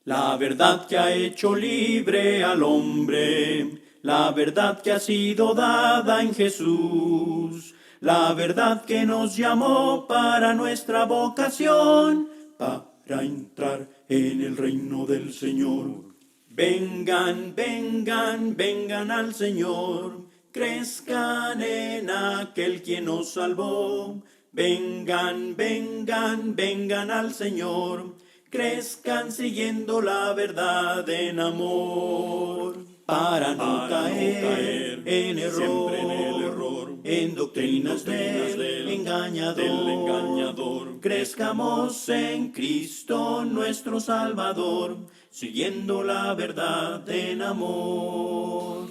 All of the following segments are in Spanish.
La verdad que ha hecho libre al hombre, la verdad que ha sido dada en Jesús, la verdad que nos llamó para nuestra vocación, para entrar en el reino del Señor. Vengan, vengan, vengan al Señor, crezcan en aquel quien nos salvó. Vengan, vengan, vengan al Señor, crezcan siguiendo la verdad en amor, para no caer en error, en doctrinas del engañador. Crezcamos en Cristo nuestro Salvador, siguiendo la verdad en amor.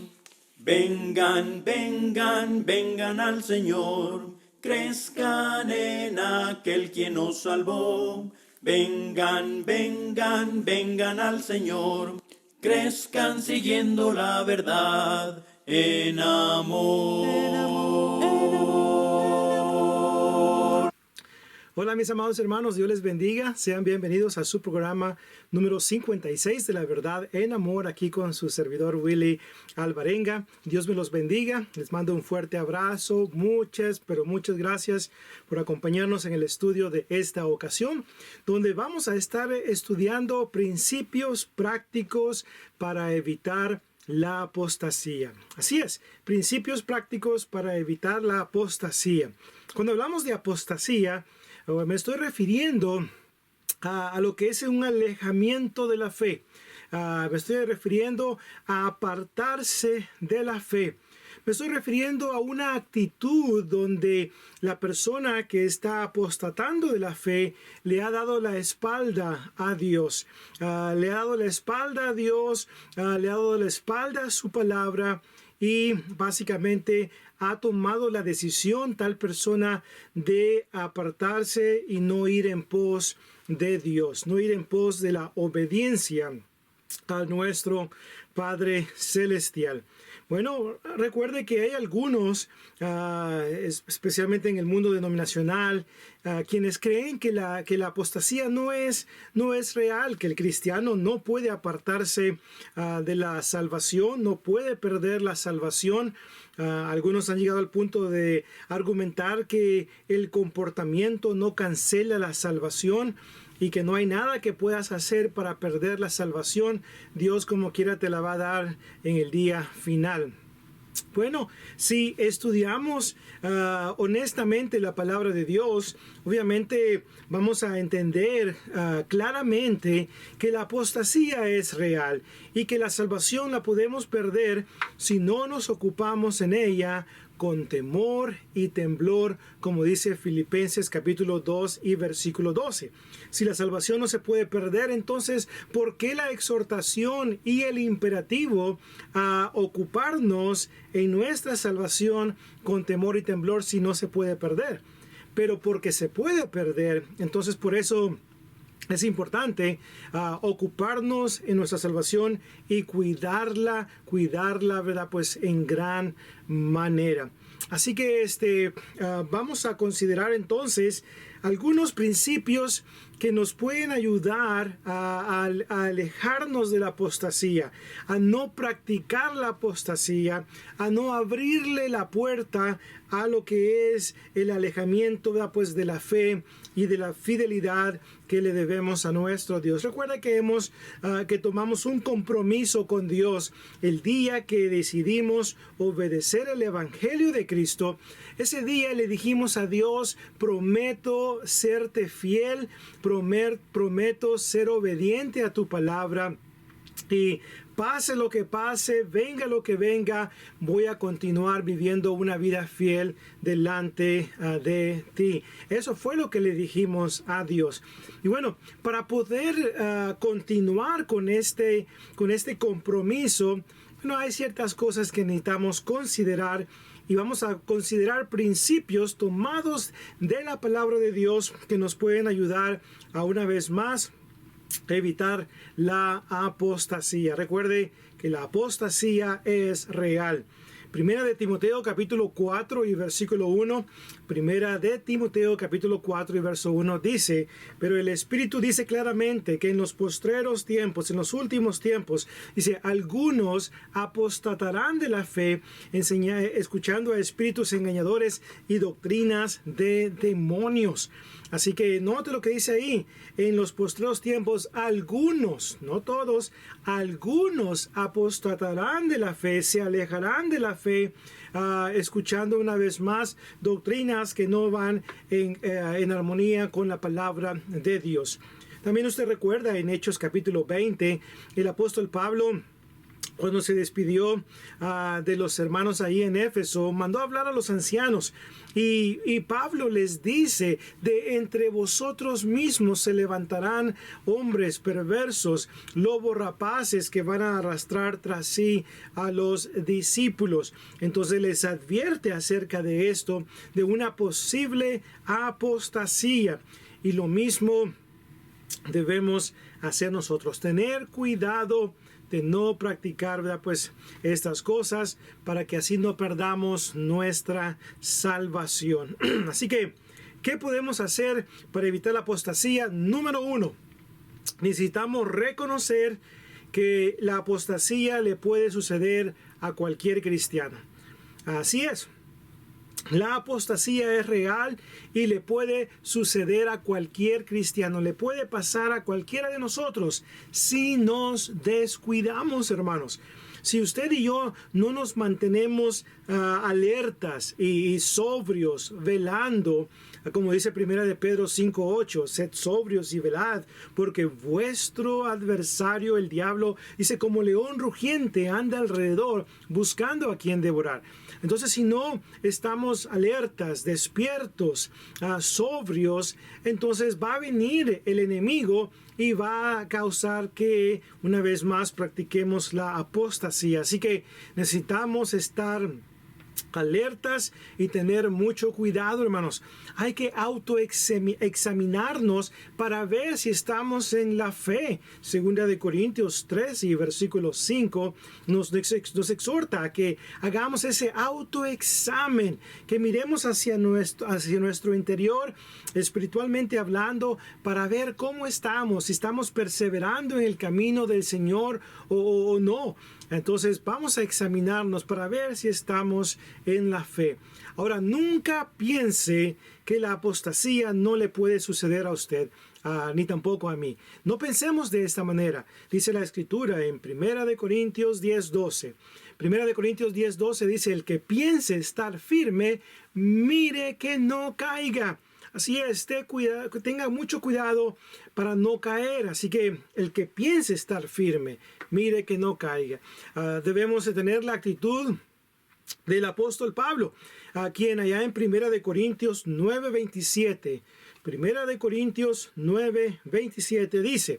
Vengan, vengan, vengan al Señor, crezcan en aquel quien nos salvó. Vengan, vengan, vengan al Señor, crezcan siguiendo la verdad en amor. Hola mis amados hermanos, Dios les bendiga. Sean bienvenidos a su programa número 56 de La Verdad en Amor, aquí con su servidor Willy Alvarenga. Dios me los bendiga. Les mando un fuerte abrazo. Muchas gracias por acompañarnos en el estudio de esta ocasión, donde vamos a estar estudiando principios prácticos para evitar la apostasía. Así es, principios prácticos para evitar la apostasía. Cuando hablamos de apostasía, me estoy refiriendo a lo que es un alejamiento de la fe. Me estoy refiriendo a apartarse de la fe. Me estoy refiriendo a una actitud donde la persona que está apostatando de la fe le ha dado la espalda a Dios. Le ha dado la espalda a Dios, le ha dado la espalda a su palabra y básicamente ha tomado la decisión tal persona de apartarse y no ir en pos de Dios, no ir en pos de la obediencia a nuestro Padre Celestial. Bueno, recuerde que hay algunos, especialmente en el mundo denominacional, quienes creen que la apostasía no es real, que el cristiano no puede apartarse de la salvación, no puede perder la salvación. Algunos han llegado al punto de argumentar que el comportamiento no cancela la salvación y que no hay nada que puedas hacer para perder la salvación. Dios como quiera te la va a dar en el día final. Bueno, si estudiamos honestamente la palabra de Dios, obviamente vamos a entender claramente que la apostasía es real y que la salvación la podemos perder si no nos ocupamos en ella con temor y temblor, como dice Filipenses capítulo 2 y versículo 12. Si la salvación no se puede perder, entonces, ¿por qué la exhortación y el imperativo a ocuparnos en nuestra salvación con temor y temblor si no se puede perder? Pero porque se puede perder, entonces por eso es importante ocuparnos en nuestra salvación y cuidarla, ¿verdad? Pues en gran manera. Así que vamos a considerar entonces algunos principios que nos pueden ayudar a alejarnos de la apostasía, a no practicar la apostasía, a no abrirle la puerta a lo que es el alejamiento, ¿verdad? Pues de la fe y de la fidelidad que le debemos a nuestro Dios. Recuerda que que tomamos un compromiso con Dios el día que decidimos obedecer el Evangelio de Cristo. Ese día le dijimos a Dios: prometo serte fiel, prometo ser obediente a tu palabra. Y pase lo que pase, venga lo que venga, voy a continuar viviendo una vida fiel delante de ti. Eso fue lo que le dijimos a Dios. Y bueno, para poder continuar con este compromiso, bueno, hay ciertas cosas que necesitamos considerar. Y vamos a considerar principios tomados de la palabra de Dios que nos pueden ayudar a una vez más evitar la apostasía. Recuerde que la apostasía es real. Primera de Timoteo capítulo 4 y versículo 1. Primera de Timoteo capítulo 4 y verso 1 dice: pero el Espíritu dice claramente que en los postreros tiempos, en los últimos tiempos, dice, algunos apostatarán de la fe, escuchando a espíritus engañadores y doctrinas de demonios. Así que note lo que dice ahí: en los postreros tiempos algunos, no todos, algunos apostatarán de la fe, se alejarán de la fe, escuchando una vez más doctrinas que no van en armonía con la palabra de Dios. También usted recuerda en Hechos capítulo 20, el apóstol Pablo, cuando se despidió de los hermanos ahí en Éfeso, mandó a hablar a los ancianos. Y Pablo les dice: de entre vosotros mismos se levantarán hombres perversos, lobos rapaces, que van a arrastrar tras sí a los discípulos. Entonces les advierte acerca de esto, de una posible apostasía. Y lo mismo debemos hacer nosotros, tener cuidado de no practicar, ¿verdad?, pues estas cosas, para que así no perdamos nuestra salvación. Así que, ¿qué podemos hacer para evitar la apostasía? Número 1, necesitamos reconocer que la apostasía le puede suceder a cualquier cristiano. Así es. La apostasía es real y le puede suceder a cualquier cristiano, le puede pasar a cualquiera de nosotros si nos descuidamos, hermanos. Si usted y yo no nos mantenemos alertas y sobrios, velando, como dice Primera de Pedro 5:8, sed sobrios y velad, porque vuestro adversario, el diablo, dice, como león rugiente, anda alrededor buscando a quien devorar. Entonces, si no estamos alertas, despiertos, sobrios, entonces va a venir el enemigo y va a causar que una vez más practiquemos la apostasía. Así que necesitamos estar alertas y tener mucho cuidado, hermanos. Hay que autoexaminarnos para ver si estamos en la fe. Segunda de Corintios 3 y versículo 5 nos exhorta a que hagamos ese autoexamen, que miremos hacia nuestro interior, espiritualmente hablando, para ver cómo estamos, si estamos perseverando en el camino del Señor o no. Entonces vamos a examinarnos para ver si estamos en la fe. Ahora, nunca piense que la apostasía no le puede suceder a usted, ni tampoco a mí. No pensemos de esta manera. Dice la Escritura en 1 de Corintios 10:12. 1 de Corintios 10:12 dice: el que piense estar firme, mire que no caiga. Así es, tenga mucho cuidado para no caer. Así que el que piense estar firme, mire que no caiga. Debemos de tener la actitud del apóstol Pablo, a quien allá en 1 de Corintios 9:27, 1 de Corintios 9:27 dice: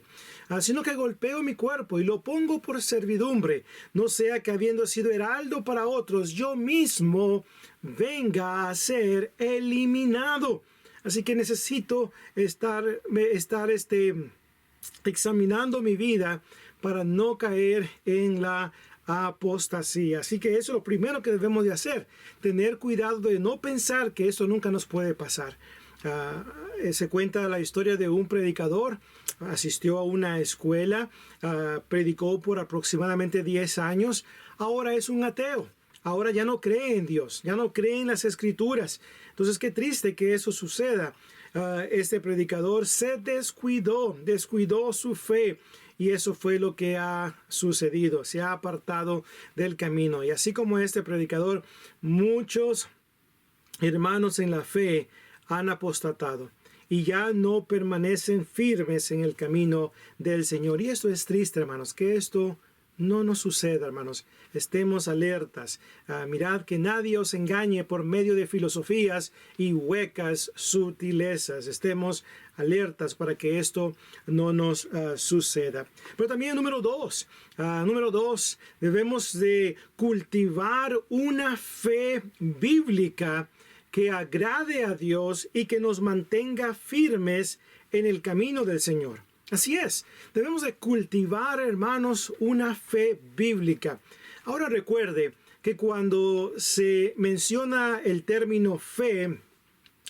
sino que golpeo mi cuerpo y lo pongo por servidumbre, no sea que habiendo sido heraldo para otros, yo mismo venga a ser eliminado. Así que necesito estar examinando mi vida para no caer en la apostasía. Así que eso es lo primero que debemos de hacer, tener cuidado de no pensar que eso nunca nos puede pasar. Se cuenta la historia de un predicador, asistió a una escuela, predicó por aproximadamente 10 años, ahora es un ateo. Ahora ya no cree en Dios, ya no cree en las Escrituras. Entonces, qué triste que eso suceda. Este predicador se descuidó su fe, y eso fue lo que ha sucedido. Se ha apartado del camino. Y así como este predicador, muchos hermanos en la fe han apostatado y ya no permanecen firmes en el camino del Señor. Y esto es triste, hermanos, que esto no nos suceda, hermanos. Estemos alertas. Mirad que nadie os engañe por medio de filosofías y huecas sutilezas. Estemos alertas para que esto no nos suceda. Pero también número dos, debemos de cultivar una fe bíblica que agrade a Dios y que nos mantenga firmes en el camino del Señor. Así es, debemos de cultivar, hermanos, una fe bíblica. Ahora recuerde que cuando se menciona el término fe,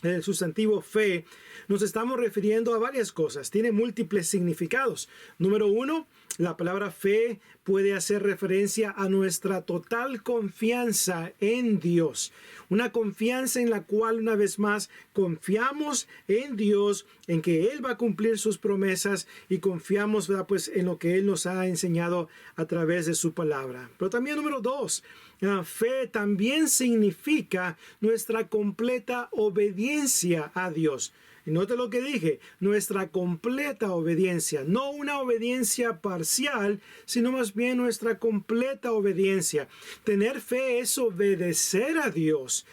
el sustantivo fe, nos estamos refiriendo a varias cosas. Tiene múltiples significados. Número uno, la palabra fe puede hacer referencia a nuestra total confianza en Dios. Una confianza en la cual, una vez más, confiamos en Dios, en que Él va a cumplir sus promesas y confiamos, ¿verdad?, pues, en lo que Él nos ha enseñado a través de su palabra. Pero también, número dos, la fe también significa nuestra completa obediencia a Dios. Y note lo que dije, nuestra completa obediencia, no una obediencia parcial, sino más bien nuestra completa obediencia. Tener fe es obedecer a Dios.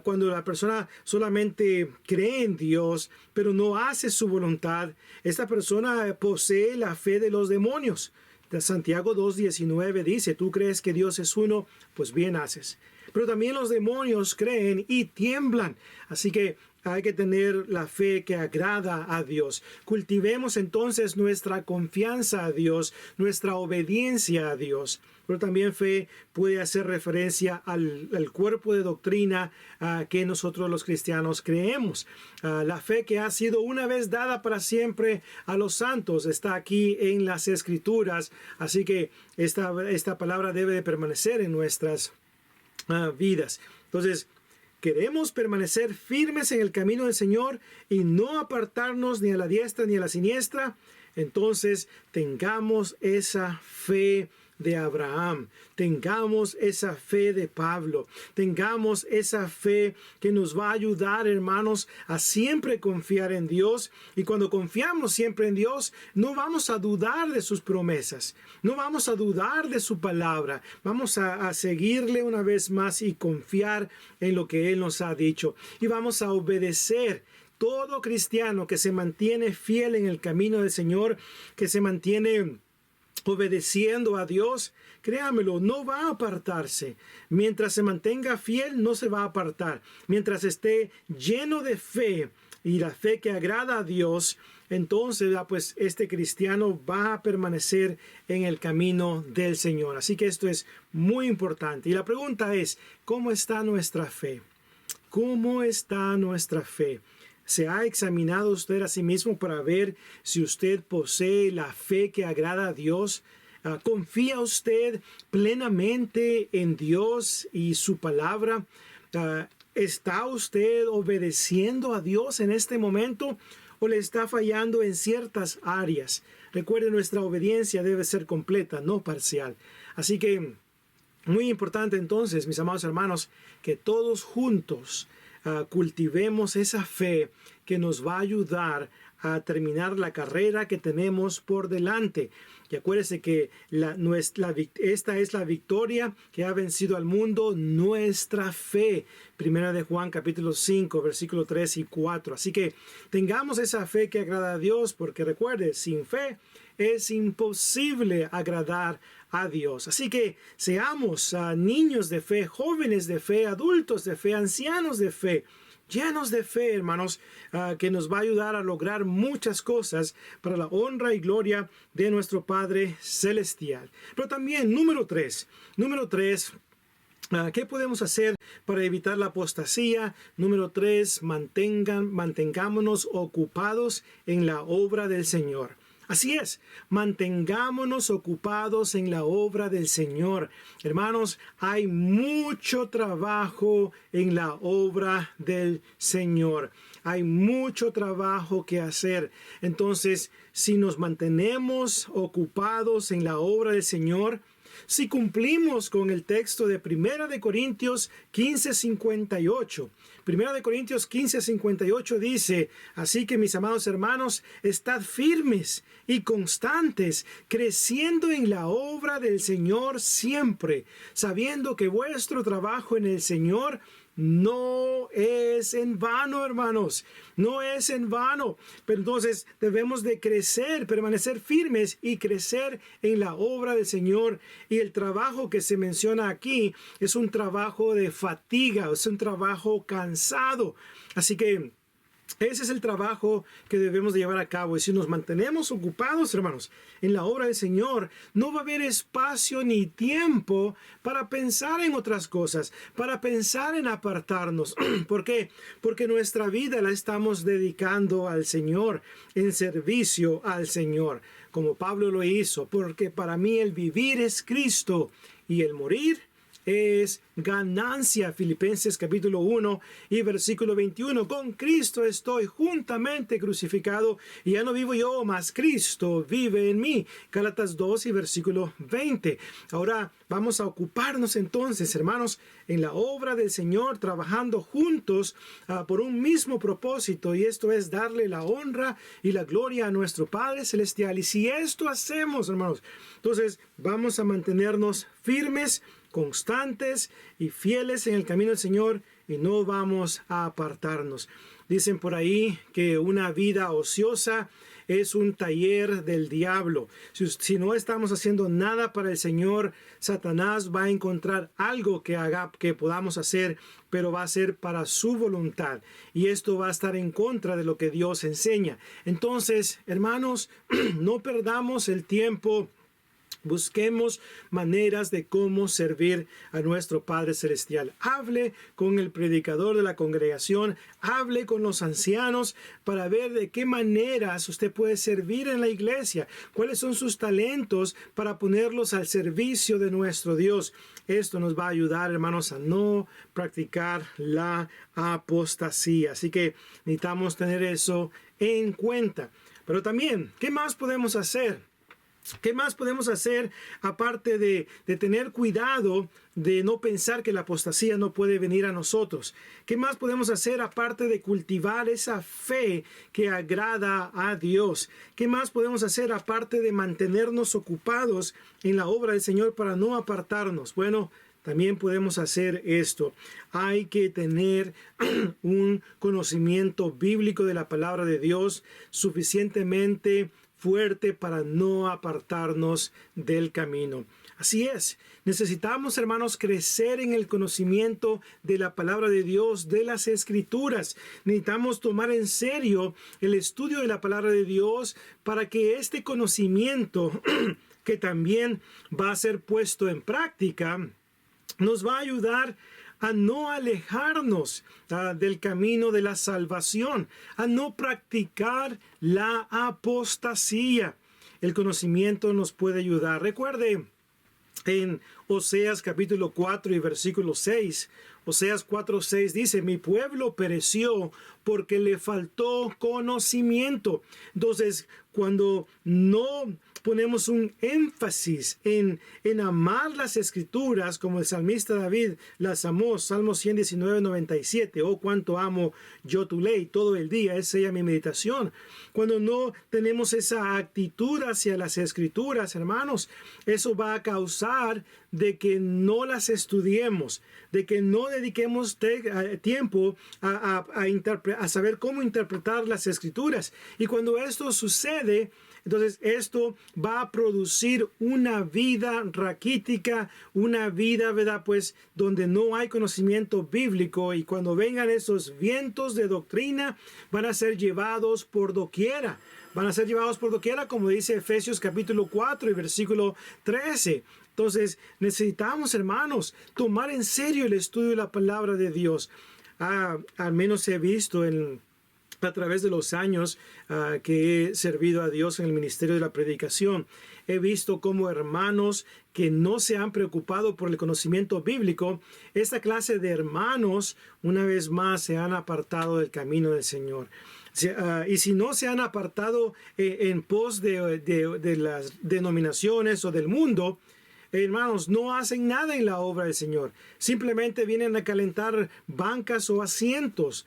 Cuando la persona solamente cree en Dios, pero no hace su voluntad, esta persona posee la fe de los demonios. Santiago 2:19 dice, tú crees que Dios es uno, pues bien haces. Pero también los demonios creen y tiemblan. Así que hay que tener la fe que agrada a Dios. Cultivemos entonces nuestra confianza a Dios, nuestra obediencia a Dios. Pero también fe puede hacer referencia al cuerpo de doctrina que nosotros los cristianos creemos. La fe que ha sido una vez dada para siempre a los santos está aquí en las Escrituras. Así que esta palabra debe de permanecer en nuestras vidas. Entonces, queremos permanecer firmes en el camino del Señor y no apartarnos ni a la diestra ni a la siniestra. Entonces, tengamos esa fe de Abraham, tengamos esa fe de Pablo, tengamos esa fe que nos va a ayudar, hermanos, a siempre confiar en Dios. Y cuando confiamos siempre en Dios, no vamos a dudar de sus promesas, no vamos a dudar de su palabra, vamos a seguirle una vez más y confiar en lo que Él nos ha dicho, y vamos a obedecer. Todo cristiano que se mantiene fiel en el camino del Señor, que se mantiene obedeciendo a Dios, créamelo, no va a apartarse. Mientras se mantenga fiel, no se va a apartar. Mientras esté lleno de fe y la fe que agrada a Dios, entonces pues este cristiano va a permanecer en el camino del Señor. Así que esto es muy importante. Y la pregunta es, ¿cómo está nuestra fe? ¿Cómo está nuestra fe? ¿Se ha examinado usted a sí mismo para ver si usted posee la fe que agrada a Dios? ¿Confía usted plenamente en Dios y su palabra? ¿Está usted obedeciendo a Dios en este momento o le está fallando en ciertas áreas? Recuerde, nuestra obediencia debe ser completa, no parcial. Así que, muy importante entonces, mis amados hermanos, que todos juntos cultivemos esa fe que nos va a ayudar a terminar la carrera que tenemos por delante. Y acuérdese que esta es la victoria que ha vencido al mundo, nuestra fe. Primera de Juan capítulo 5, versículo 3 y 4. Así que tengamos esa fe que agrada a Dios, porque recuerde, sin fe es imposible agradar a Dios. Así que seamos niños de fe, jóvenes de fe, adultos de fe, ancianos de fe, llenos de fe, hermanos, que nos va a ayudar a lograr muchas cosas para la honra y gloria de nuestro Padre Celestial. Pero también, número tres, ¿qué podemos hacer para evitar la apostasía? Número 3, mantengámonos ocupados en la obra del Señor. Así es, mantengámonos ocupados en la obra del Señor. Hermanos, hay mucho trabajo en la obra del Señor. Hay mucho trabajo que hacer. Entonces, si nos mantenemos ocupados en la obra del Señor, si cumplimos con el texto de 1 de Corintios 15:58. 1 de Corintios 15:58 dice, así que mis amados hermanos, estad firmes y constantes, creciendo en la obra del Señor siempre, sabiendo que vuestro trabajo en el Señor no es en vano, hermanos, no es en vano. Pero entonces debemos de crecer, permanecer firmes y crecer en la obra del Señor. Y el trabajo que se menciona aquí es un trabajo de fatiga, es un trabajo cansado. Así que Ese es el trabajo que debemos de llevar a cabo. Y si nos mantenemos ocupados, hermanos, en la obra del Señor, no va a haber espacio ni tiempo para pensar en otras cosas, para pensar en apartarnos. ¿Por qué? Porque nuestra vida la estamos dedicando al Señor, en servicio al Señor, como Pablo lo hizo. Porque para mí el vivir es Cristo y el morir es ganancia. Filipenses capítulo 1 y versículo 21. Con Cristo estoy juntamente crucificado y ya no vivo yo, mas Cristo vive en mí. Gálatas 2 y versículo 20. Ahora vamos a ocuparnos entonces, hermanos, en la obra del Señor, trabajando juntos por un mismo propósito, y esto es darle la honra y la gloria a nuestro Padre Celestial. Y si esto hacemos, hermanos, entonces vamos a mantenernos firmes, constantes y fieles en el camino del Señor, y no vamos a apartarnos. Dicen por ahí que una vida ociosa es un taller del diablo. Si no estamos haciendo nada para el Señor, Satanás va a encontrar algo que podamos hacer, pero va a ser para su voluntad. Y esto va a estar en contra de lo que Dios enseña. Entonces, hermanos, no perdamos el tiempo. Busquemos maneras de cómo servir a nuestro Padre Celestial. Hable con el predicador de la congregación, hable con los ancianos para ver de qué maneras usted puede servir en la iglesia, cuáles son sus talentos para ponerlos al servicio de nuestro Dios. Esto nos va a ayudar, hermanos, a no practicar la apostasía. Así que necesitamos tener eso en cuenta. Pero también, ¿qué más podemos hacer? ¿Qué más podemos hacer aparte de tener cuidado de no pensar que la apostasía no puede venir a nosotros? ¿Qué más podemos hacer aparte de cultivar esa fe que agrada a Dios? ¿Qué más podemos hacer aparte de mantenernos ocupados en la obra del Señor para no apartarnos? Bueno, también podemos hacer esto. Hay que tener un conocimiento bíblico de la palabra de Dios suficientemente fuerte para no apartarnos del camino. Así es, necesitamos, hermanos, crecer en el conocimiento de la palabra de Dios, de las Escrituras. Necesitamos tomar en serio el estudio de la palabra de Dios para que este conocimiento, que también va a ser puesto en práctica, nos va a ayudar a no alejarnos del camino de la salvación, a no practicar la apostasía. El conocimiento nos puede ayudar. Recuerde en Oseas capítulo 4 y versículo 6. Oseas 4:6 dice: mi pueblo pereció porque le faltó conocimiento. Entonces, cuando no ponemos un énfasis en amar las Escrituras, como el salmista David las amó, Salmo 119:97, oh cuánto amo yo tu ley, todo el día es ella mi meditación. Cuando no tenemos esa actitud hacia las Escrituras, hermanos, eso va a causar de que no las estudiemos, de que no dediquemos tiempo a saber cómo interpretar las Escrituras. Y cuando esto sucede, entonces esto va a producir una vida raquítica, una vida, ¿verdad? Pues donde no hay conocimiento bíblico, y cuando vengan esos vientos de doctrina van a ser llevados por doquiera. Van a ser llevados por doquiera, como dice Efesios capítulo 4 y versículo 13. Entonces necesitamos, hermanos, tomar en serio el estudio de la palabra de Dios. Al menos he visto a través de los años que he servido a Dios en el ministerio de la predicación, he visto como hermanos que no se han preocupado por el conocimiento bíblico, esta clase de hermanos una vez más se han apartado del camino del Señor. Y si no se han apartado en pos de las denominaciones o del mundo, hermanos, no hacen nada en la obra del Señor. Simplemente vienen a calentar bancas o asientos.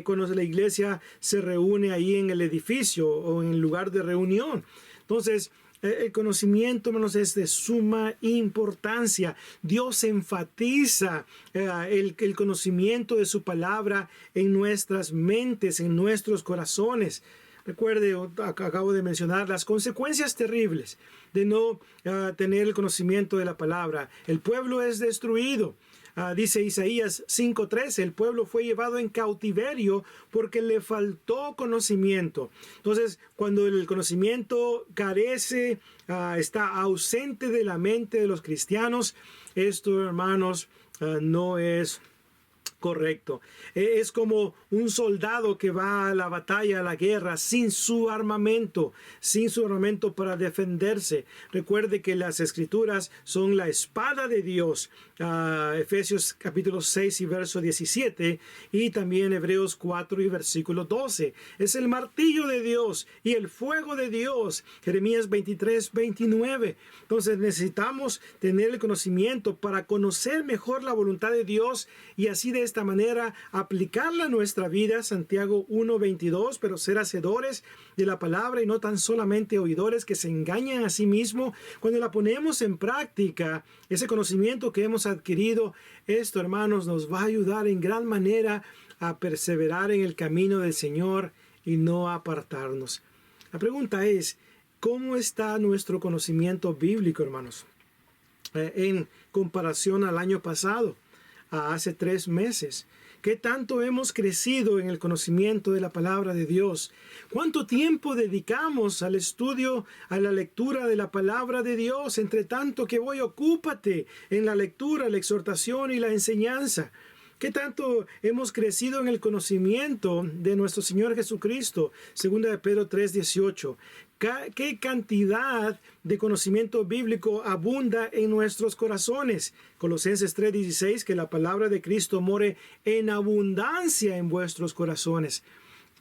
Cuando la iglesia se reúne ahí en el edificio o en el lugar de reunión. Entonces, el conocimiento, hermanos, es de suma importancia. Dios enfatiza el conocimiento de su palabra en nuestras mentes, en nuestros corazones. Recuerde, acabo de mencionar las consecuencias terribles de no tener el conocimiento de la palabra. El pueblo es destruido. Dice Isaías 5:13, el pueblo fue llevado en cautiverio porque le faltó conocimiento. Entonces, cuando el conocimiento carece, está ausente de la mente de los cristianos, esto, hermanos, no es correcto. Es como un soldado que va a la batalla, a la guerra, sin su armamento para defenderse. Recuerde que las escrituras son la espada de Dios. Efesios capítulo 6 y verso 17, y también Hebreos 4 y versículo 12. Es el martillo de Dios y el fuego de Dios. Jeremías 23, 29. Entonces necesitamos tener el conocimiento para conocer mejor la voluntad de Dios y así de esta manera aplicarla a nuestra vida. Santiago 1:22, pero ser hacedores de la palabra y no tan solamente oidores que se engañan a sí mismos. Cuando la ponemos en práctica, ese conocimiento que hemos adquirido, esto, hermanos, nos va a ayudar en gran manera a perseverar en el camino del Señor y no a apartarnos. La pregunta es, ¿cómo está nuestro conocimiento bíblico, hermanos? En comparación al año pasado, a hace 3 meses. ¿Qué tanto hemos crecido en el conocimiento de la palabra de Dios? ¿Cuánto tiempo dedicamos al estudio, a la lectura de la palabra de Dios? Entre tanto que voy, ocúpate en la lectura, la exhortación y la enseñanza. ¿Qué tanto hemos crecido en el conocimiento de nuestro Señor Jesucristo? Segunda de Pedro 3:18. ¿Qué cantidad de conocimiento bíblico abunda en nuestros corazones? Colosenses 3:16, que la palabra de Cristo more en abundancia en vuestros corazones.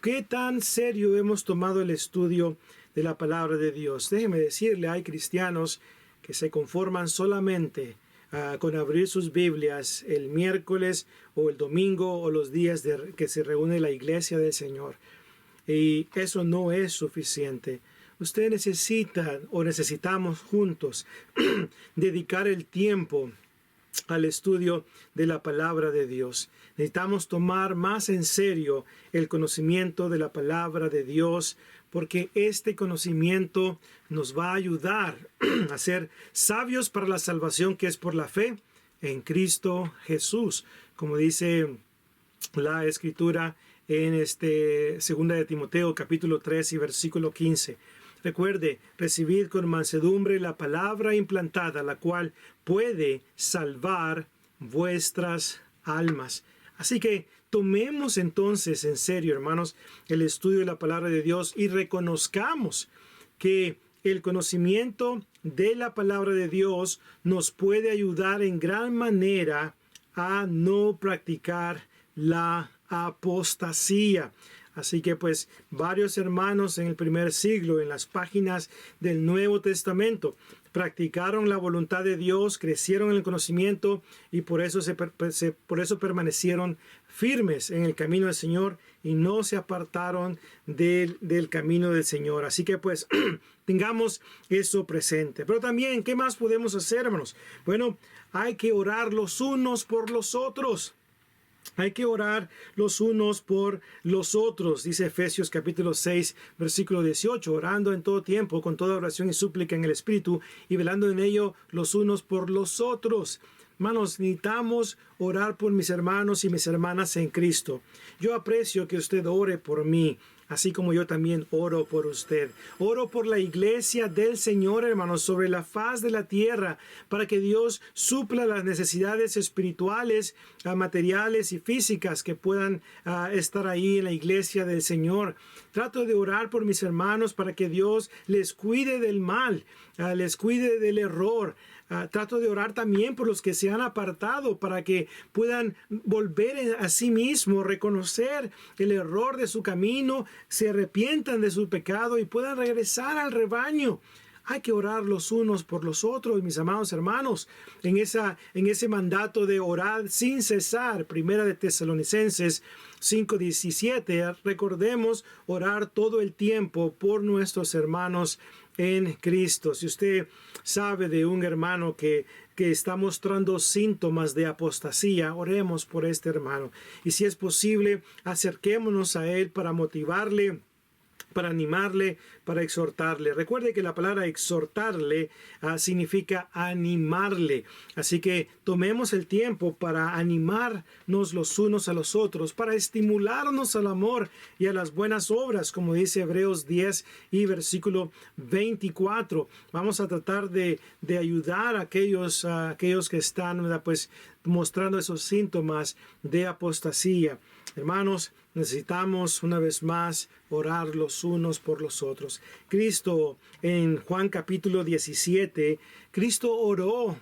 ¿Qué tan serio hemos tomado el estudio de la palabra de Dios? Déjeme decirle, hay cristianos que se conforman solamente con abrir sus Biblias el miércoles o el domingo o los días que se reúne la iglesia del Señor. Y eso no es suficiente. Usted necesita o necesitamos juntos dedicar el tiempo al estudio de la palabra de Dios. Necesitamos tomar más en serio el conocimiento de la palabra de Dios, porque este conocimiento nos va a ayudar a ser sabios para la salvación que es por la fe en Cristo Jesús, como dice la Escritura en 2 de Timoteo capítulo 3 y versículo 15. Recuerde, recibid con mansedumbre la palabra implantada, la cual puede salvar vuestras almas. Así que tomemos entonces en serio, hermanos, el estudio de la palabra de Dios y reconozcamos que el conocimiento de la palabra de Dios nos puede ayudar en gran manera a no practicar la apostasía. Así que pues varios hermanos en el primer siglo, en las páginas del Nuevo Testamento, practicaron la voluntad de Dios, crecieron en el conocimiento y por eso permanecieron firmes en el camino del Señor y no se apartaron del camino del Señor. Así que pues tengamos eso presente. Pero también, ¿qué más podemos hacer, hermanos? Bueno, hay que orar los unos por los otros. Hay que orar los unos por los otros, dice Efesios capítulo 6, versículo 18, orando en todo tiempo, con toda oración y súplica en el Espíritu, y velando en ello los unos por los otros. Hermanos, necesitamos orar por mis hermanos y mis hermanas en Cristo. Yo aprecio que usted ore por mí, así como yo también oro por usted. Oro por la iglesia del Señor, hermanos, sobre la faz de la tierra, para que Dios supla las necesidades espirituales, materiales y físicas que puedan estar ahí en la iglesia del Señor. Trato de orar por mis hermanos para que Dios les cuide del mal, les cuide del error. Trato de orar también por los que se han apartado para que puedan volver a sí mismos, reconocer el error de su camino, se arrepientan de su pecado y puedan regresar al rebaño. Hay que orar los unos por los otros, mis amados hermanos, en ese mandato de orar sin cesar. Primera de Tesalonicenses 5:17. Recordemos orar todo el tiempo por nuestros hermanos en Cristo. Si usted sabe de un hermano que está mostrando síntomas de apostasía, oremos por este hermano. Y si es posible, acerquémonos a él para motivarle para animarle, para exhortarle. Recuerde que la palabra exhortarle significa animarle. Así que tomemos el tiempo para animarnos los unos a los otros, para estimularnos al amor y a las buenas obras, como dice Hebreos 10 y versículo 24. Vamos a tratar de ayudar a aquellos que están, ¿verdad?, pues mostrando esos síntomas de apostasía. Hermanos, necesitamos una vez más orar los unos por los otros. Cristo en Juan capítulo 17, Cristo oró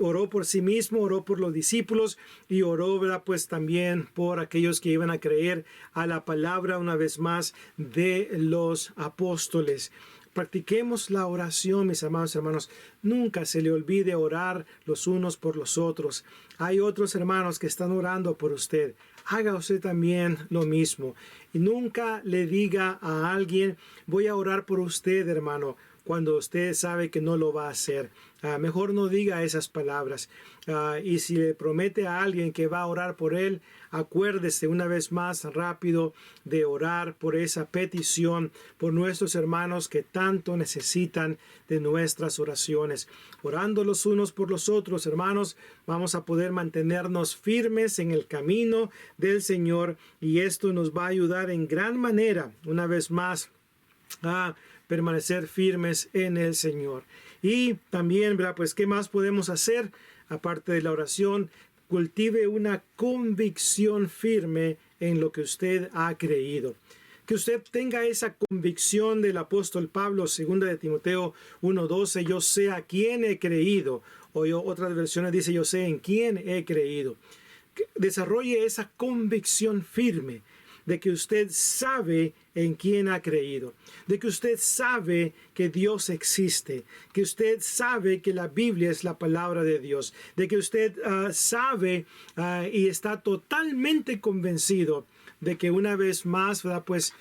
oró por sí mismo, oró por los discípulos y oró, ¿verdad?, pues también por aquellos que iban a creer a la palabra una vez más de los apóstoles. Practiquemos la oración, mis amados hermanos. Nunca se le olvide orar los unos por los otros. Hay otros hermanos que están orando por usted. Haga usted también lo mismo. Y nunca le diga a alguien, voy a orar por usted, hermano, cuando usted sabe que no lo va a hacer. Mejor no diga esas palabras. Y si le promete a alguien que va a orar por él, acuérdese una vez más rápido de orar por esa petición, por nuestros hermanos que tanto necesitan de nuestras oraciones. Orando los unos por los otros, hermanos, vamos a poder mantenernos firmes en el camino del Señor, y esto nos va a ayudar en gran manera, una vez más, a permanecer firmes en el Señor. Y también, ¿verdad?, pues, ¿qué más podemos hacer? Aparte de la oración, cultive una convicción firme en lo que usted ha creído. Que usted tenga esa convicción del apóstol Pablo, 2 de Timoteo 1:12, yo sé a quién he creído. O otras versiones dice, yo sé en quién he creído. Que desarrolle esa convicción firme de que usted sabe en quién ha creído, de que usted sabe que Dios existe, que usted sabe que la Biblia es la palabra de Dios, de que usted sabe y está totalmente convencido de que una vez más, ¿verdad?, pues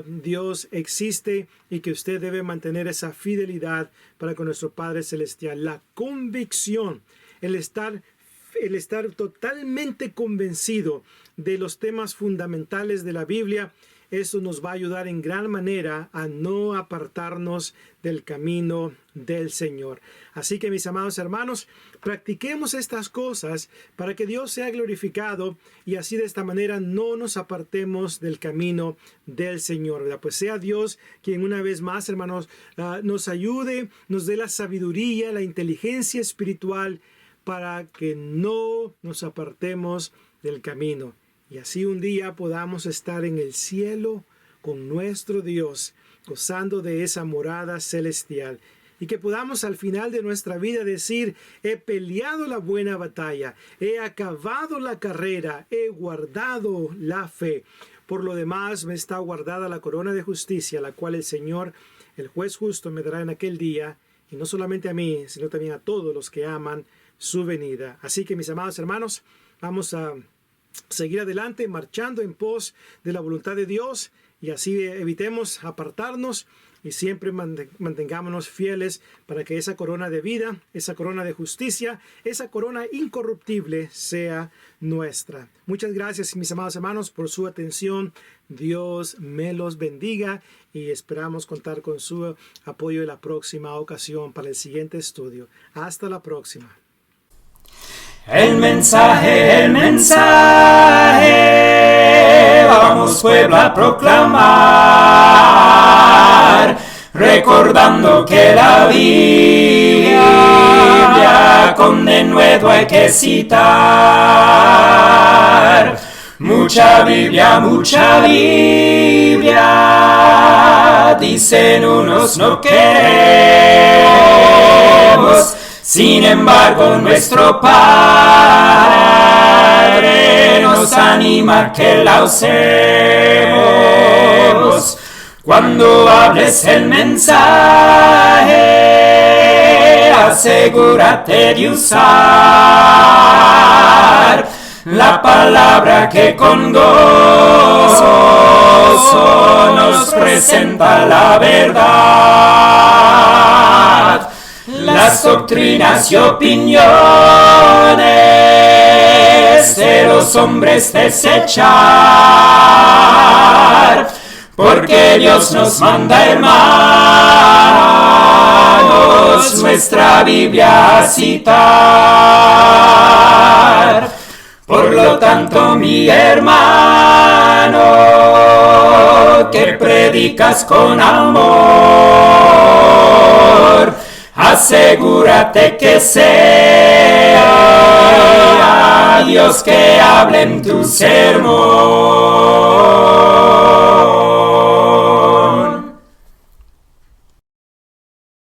Dios existe y que usted debe mantener esa fidelidad para con nuestro Padre Celestial. La convicción, el estar totalmente convencido de los temas fundamentales de la Biblia, eso nos va a ayudar en gran manera a no apartarnos del camino del Señor. Así que, mis amados hermanos, practiquemos estas cosas para que Dios sea glorificado y así de esta manera no nos apartemos del camino del Señor, ¿verdad? Pues sea Dios quien una vez más, hermanos, nos ayude, nos dé la sabiduría, la inteligencia espiritual para que no nos apartemos del camino. Y así un día podamos estar en el cielo con nuestro Dios, gozando de esa morada celestial. Y que podamos al final de nuestra vida decir, he peleado la buena batalla, he acabado la carrera, he guardado la fe. Por lo demás me está guardada la corona de justicia, la cual el Señor, el juez justo, me dará en aquel día, y no solamente a mí, sino también a todos los que aman su venida. Así que, mis amados hermanos, vamos a seguir adelante, marchando en pos de la voluntad de Dios, y así evitemos apartarnos y siempre mantengámonos fieles para que esa corona de vida, esa corona de justicia, esa corona incorruptible sea nuestra. Muchas gracias, mis amados hermanos, por su atención. Dios me los bendiga y esperamos contar con su apoyo en la próxima ocasión para el siguiente estudio. Hasta la próxima. El mensaje, vamos pueblo a proclamar, recordando que la Biblia con denuedo hay que citar. Mucha Biblia, dicen unos no queremos. Sin embargo, nuestro Padre nos anima que la usemos. Cuando hables el mensaje, asegúrate de usar la palabra que con gozo nos presenta la verdad. Las doctrinas y opiniones de los hombres desechar, porque Dios nos manda, hermanos, nuestra Biblia a citar. Por lo tanto, mi hermano, que predicas con amor, asegúrate que sea Dios que hable en tu sermón.